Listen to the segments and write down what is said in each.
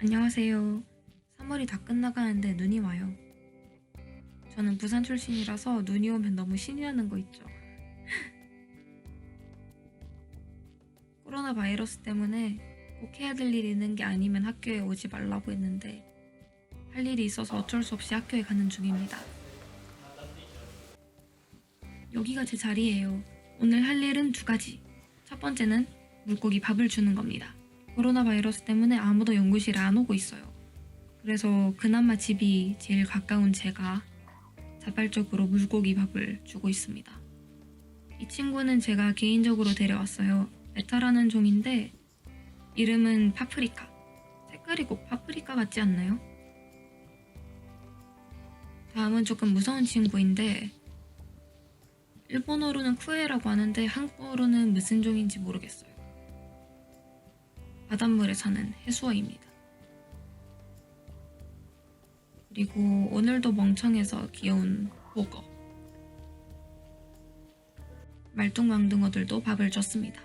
안녕하세요. 3월이 다 끝나가는데 눈이 와요. 저는 부산 출신이라서 눈이 오면 너무 신이 나는 거 있죠. 코로나 바이러스 때문에 꼭 해야 될 일이 있는 게 아니면 학교에 오지 말라고 했는데 할 일이 있어서 어쩔 수 없이 학교에 가는 중입니다. 여기가 제 자리예요. 오늘 할 일은 2가지. 첫 번째는 물고기 밥을 주는 겁니다. 코로나 바이러스 때문에 아무도 연구실에 안 오고 있어요. 그래서 그나마 집이 제일 가까운 제가 자발적으로 물고기 밥을 주고 있습니다. 이 친구는 제가 개인적으로 데려왔어요. 베타라는 종인데 이름은 파프리카. 색깔이 꼭 파프리카 같지 않나요? 다음은 조금 무서운 친구인데 일본어로는 쿠에라고 하는데 한국어로는 무슨 종인지 모르겠어요. 바닷물에 사는 해수어입니다. 그리고 오늘도 멍청해서 귀여운 보거. 말뚱망둥어들도 밥을 줬습니다.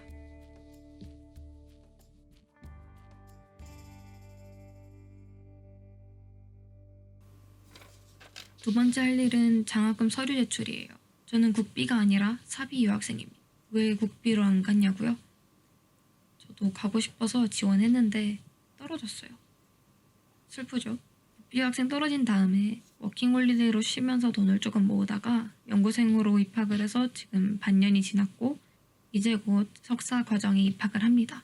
두 번째 할 일은 장학금 서류 제출이에요. 저는 국비가 아니라 사비 유학생입니다. 왜 국비로 안 갔냐고요? 저도 가고 싶어서 지원했는데 떨어졌어요. 슬프죠? 국비 유학생 떨어진 다음에 워킹홀리데이로 쉬면서 돈을 조금 모으다가 연구생으로 입학을 해서 지금 반년이 지났고 이제 곧 석사 과정에 입학을 합니다.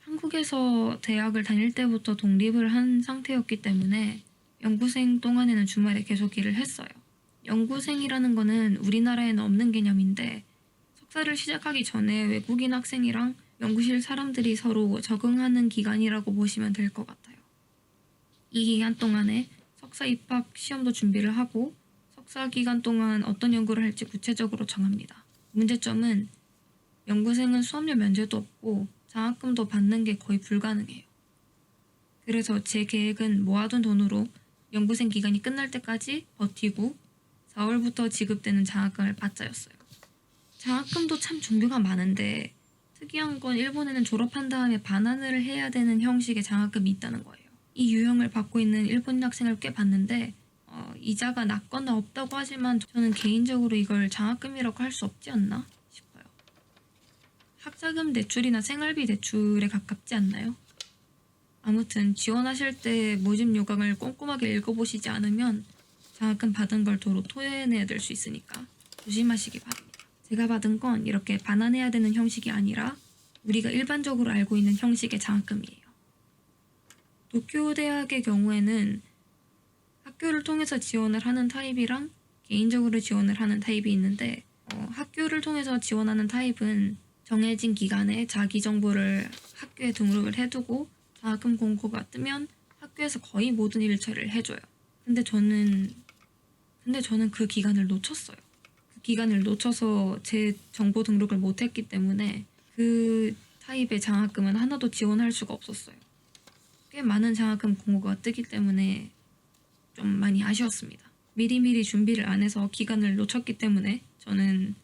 한국에서 대학을 다닐 때부터 독립을 한 상태였기 때문에 연구생 동안에는 주말에 계속 일을 했어요. 연구생이라는 거는 우리나라에는 없는 개념인데 석사를 시작하기 전에 외국인 학생이랑 연구실 사람들이 서로 적응하는 기간이라고 보시면 될 것 같아요. 이 기간 동안에 석사 입학 시험도 준비를 하고 석사 기간 동안 어떤 연구를 할지 구체적으로 정합니다. 문제점은 연구생은 수업료 면제도 없고 장학금도 받는 게 거의 불가능해요. 그래서 제 계획은 모아둔 돈으로 연구생 기간이 끝날 때까지 버티고 4월부터 지급되는 장학금을 받자였어요. 장학금도 참 종류가 많은데 특이한 건 일본에는 졸업한 다음에 반환을 해야 되는 형식의 장학금이 있다는 거예요. 이 유형을 받고 있는 일본 학생을 꽤 봤는데 이자가 낮거나 없다고 하지만 저는 개인적으로 이걸 장학금이라고 할 수 없지 않나 싶어요. 학자금 대출이나 생활비 대출에 가깝지 않나요? 아무튼 지원하실 때 모집 요강을 꼼꼼하게 읽어보시지 않으면 장학금 받은 걸 도로 토해내야 될 수 있으니까 조심하시기 바랍니다. 제가 받은 건 이렇게 반환해야 되는 형식이 아니라 우리가 일반적으로 알고 있는 형식의 장학금이에요. 도쿄 대학의 경우에는 학교를 통해서 지원을 하는 타입이랑 개인적으로 지원을 하는 타입이 있는데 학교를 통해서 지원하는 타입은 정해진 기간에 자기 정보를 학교에 등록을 해두고 장학금 공고가 뜨면 학교에서 거의 모든 일처리를 해줘요. 근데 저는 그 기간을 놓쳤어요. 그 기간을 놓쳐서 제 정보 등록을 못했기 때문에 그 타입의 장학금은 하나도 지원할 수가 없었어요. 꽤 많은 장학금 공고가 뜨기 때문에 좀 많이 아쉬웠습니다. 미리미리 준비를 안 해서 기간을 놓쳤기 때문에 저는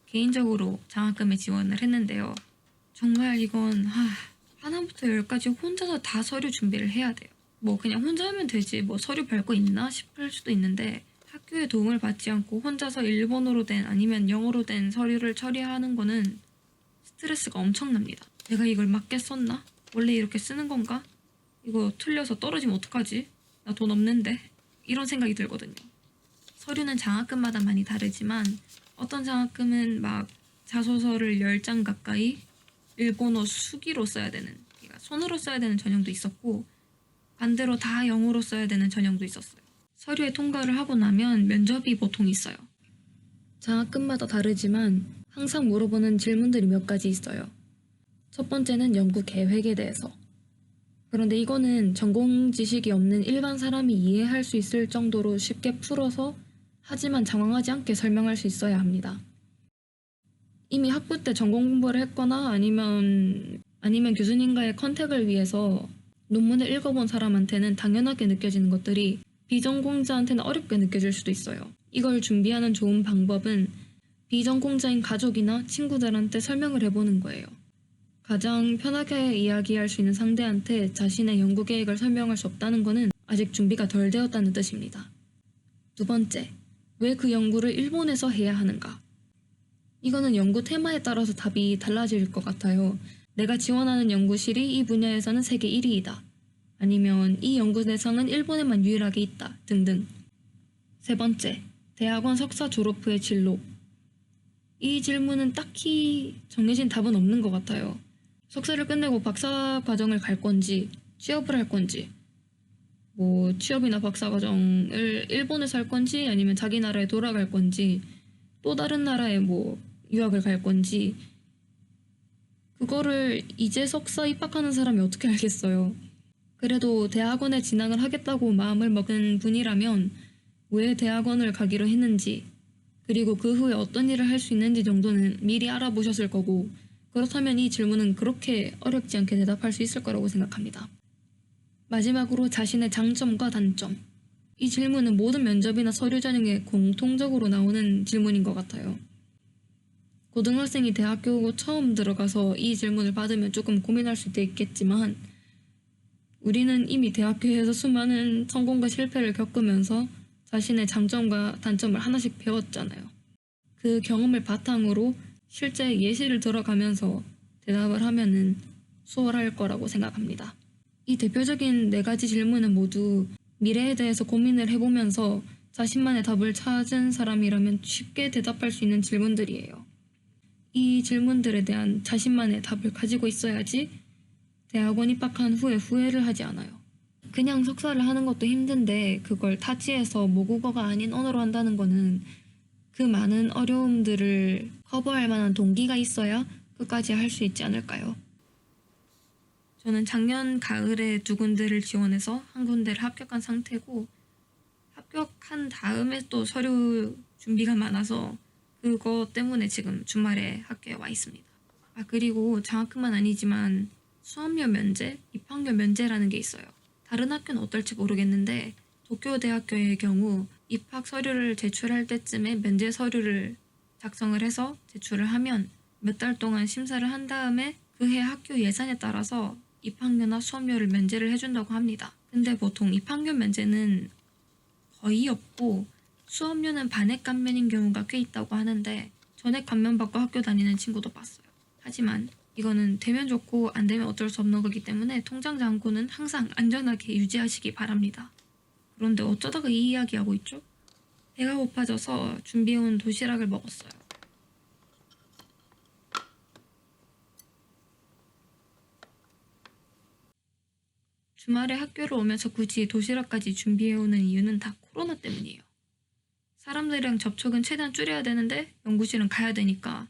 개인적으로 장학금에 지원을 했는데요. 정말 이건 하나부터 10까지 혼자서 다 서류 준비를 해야 돼요. 뭐 그냥 혼자 하면 되지 뭐 서류 별거 있나 싶을 수도 있는데 학교의 도움을 받지 않고 혼자서 일본어로 된 아니면 영어로 된 서류를 처리하는 거는 스트레스가 엄청납니다. 내가 이걸 맞게 썼나? 원래 이렇게 쓰는 건가? 이거 틀려서 떨어지면 어떡하지? 나 돈 없는데? 이런 생각이 들거든요. 서류는 장학금마다 많이 다르지만 어떤 장학금은 막 자소서를 10장 가까이 일본어 수기로 써야 되는, 그러니까 손으로 써야 되는 전형도 있었고 반대로 다 영어로 써야 되는 전형도 있었어요. 서류에 통과를 하고 나면 면접이 보통 있어요. 장학금마다 다르지만 항상 물어보는 질문들이 몇 가지 있어요. 첫 번째는 연구 계획에 대해서. 그런데 이거는 전공 지식이 없는 일반 사람이 이해할 수 있을 정도로 쉽게 풀어서 하지만 장황하지 않게 설명할 수 있어야 합니다. 이미 학부 때 전공 공부를 했거나 아니면 교수님과의 컨택을 위해서 논문을 읽어본 사람한테는 당연하게 느껴지는 것들이 비전공자한테는 어렵게 느껴질 수도 있어요. 이걸 준비하는 좋은 방법은 비전공자인 가족이나 친구들한테 설명을 해보는 거예요. 가장 편하게 이야기할 수 있는 상대한테 자신의 연구 계획을 설명할 수 없다는 것은 아직 준비가 덜 되었다는 뜻입니다. 두 번째, 왜 그 연구를 일본에서 해야 하는가? 이거는 연구 테마에 따라서 답이 달라질 것 같아요. 내가 지원하는 연구실이 이 분야에서는 세계 1위이다. 아니면 이 연구 대상은 일본에만 유일하게 있다. 등등. 세 번째, 대학원 석사 졸업 후의 진로. 이 질문은 딱히 정해진 답은 없는 것 같아요. 석사를 끝내고 박사 과정을 갈 건지, 취업을 할 건지, 취업이나 박사 과정을 일본에서 할 건지, 아니면 자기 나라에 돌아갈 건지, 또 다른 나라에 유학을 갈 건지, 그거를 이제 석사 입학하는 사람이 어떻게 알겠어요. 그래도 대학원에 진학을 하겠다고 마음을 먹은 분이라면 왜 대학원을 가기로 했는지, 그리고 그 후에 어떤 일을 할 수 있는지 정도는 미리 알아보셨을 거고, 그렇다면 이 질문은 그렇게 어렵지 않게 대답할 수 있을 거라고 생각합니다. 마지막으로 자신의 장점과 단점. 이 질문은 모든 면접이나 서류 전형에 공통적으로 나오는 질문인 것 같아요. 고등학생이 대학교 처음 들어가서 이 질문을 받으면 조금 고민할 수도 있겠지만, 우리는 이미 대학교에서 수많은 성공과 실패를 겪으면서 자신의 장점과 단점을 하나씩 배웠잖아요. 그 경험을 바탕으로 실제 예시를 들어가면서 대답을 하면은 수월할 거라고 생각합니다. 이 대표적인 4가지 질문은 모두 미래에 대해서 고민을 해보면서 자신만의 답을 찾은 사람이라면 쉽게 대답할 수 있는 질문들이에요. 이 질문들에 대한 자신만의 답을 가지고 있어야지 대학원 입학한 후에 후회를 하지 않아요. 그냥 석사를 하는 것도 힘든데 그걸 타지에서 모국어가 아닌 언어로 한다는 거는 그 많은 어려움들을 커버할 만한 동기가 있어야 끝까지 할 수 있지 않을까요? 저는 작년 가을에 2군데를 지원해서 한 군데를 합격한 상태고, 합격한 다음에 또 서류 준비가 많아서 그거 때문에 지금 주말에 학교에 와 있습니다. 그리고 장학금만 아니지만 수업료 면제, 입학료 면제라는 게 있어요. 다른 학교는 어떨지 모르겠는데 도쿄대학교의 경우 입학 서류를 제출할 때쯤에 면제 서류를 작성을 해서 제출을 하면 몇 달 동안 심사를 한 다음에 그해 학교 예산에 따라서 입학료나 수업료를 면제를 해준다고 합니다. 근데 보통 입학료 면제는 거의 없고 수업료는 반액 감면인 경우가 꽤 있다고 하는데 전액 감면받고 학교 다니는 친구도 봤어요. 하지만 이거는 되면 좋고 안 되면 어쩔 수 없는 거기 때문에 통장 잔고는 항상 안전하게 유지하시기 바랍니다. 그런데 어쩌다가 이 이야기하고 있죠? 배가 고파져서 준비해온 도시락을 먹었어요. 주말에 학교를 오면서 굳이 도시락까지 준비해오는 이유는 다 코로나 때문이에요. 사람들이랑 접촉은 최대한 줄여야 되는데 연구실은 가야 되니까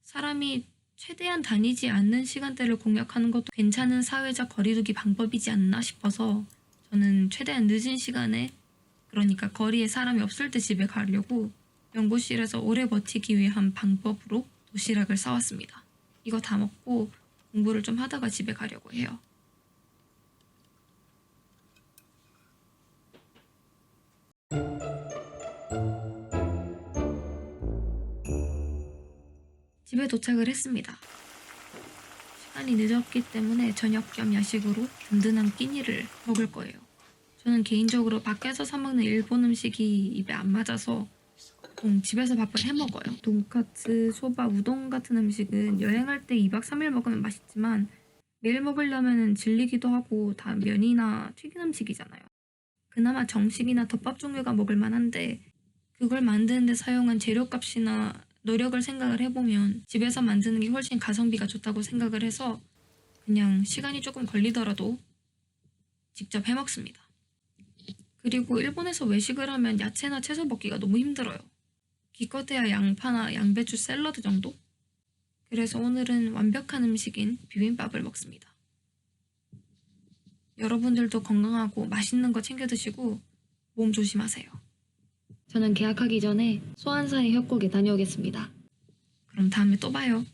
사람이 최대한 다니지 않는 시간대를 공략하는 것도 괜찮은 사회적 거리두기 방법이지 않나 싶어서 저는 최대한 늦은 시간에, 그러니까 거리에 사람이 없을 때 집에 가려고 연구실에서 오래 버티기 위한 방법으로 도시락을 싸왔습니다. 이거 다 먹고 공부를 좀 하다가 집에 가려고 해요. 집에 도착을 했습니다. 시간이 늦었기 때문에 저녁 겸 야식으로 든든한 끼니를 먹을 거예요. 저는 개인적으로 밖에서 사 먹는 일본 음식이 입에 안 맞아서 보통 집에서 밥을 해 먹어요. 돈까스, 소바, 우동 같은 음식은 여행할 때 2박 3일 먹으면 맛있지만 매일 먹으려면 질리기도 하고 다 면이나 튀긴 음식이잖아요. 그나마 정식이나 덮밥 종류가 먹을 만한데 그걸 만드는데 사용한 재료값이나 노력을 생각을 해보면 집에서 만드는 게 훨씬 가성비가 좋다고 생각을 해서 그냥 시간이 조금 걸리더라도 직접 해 먹습니다. 그리고 일본에서 외식을 하면 야채나 채소 먹기가 너무 힘들어요. 기껏해야 양파나 양배추 샐러드 정도? 그래서 오늘은 완벽한 음식인 비빔밥을 먹습니다. 여러분들도 건강하고 맛있는 거 챙겨 드시고 몸 조심하세요. 저는 계약하기 전에 소환사의 협곡에 다녀오겠습니다. 그럼 다음에 또 봐요.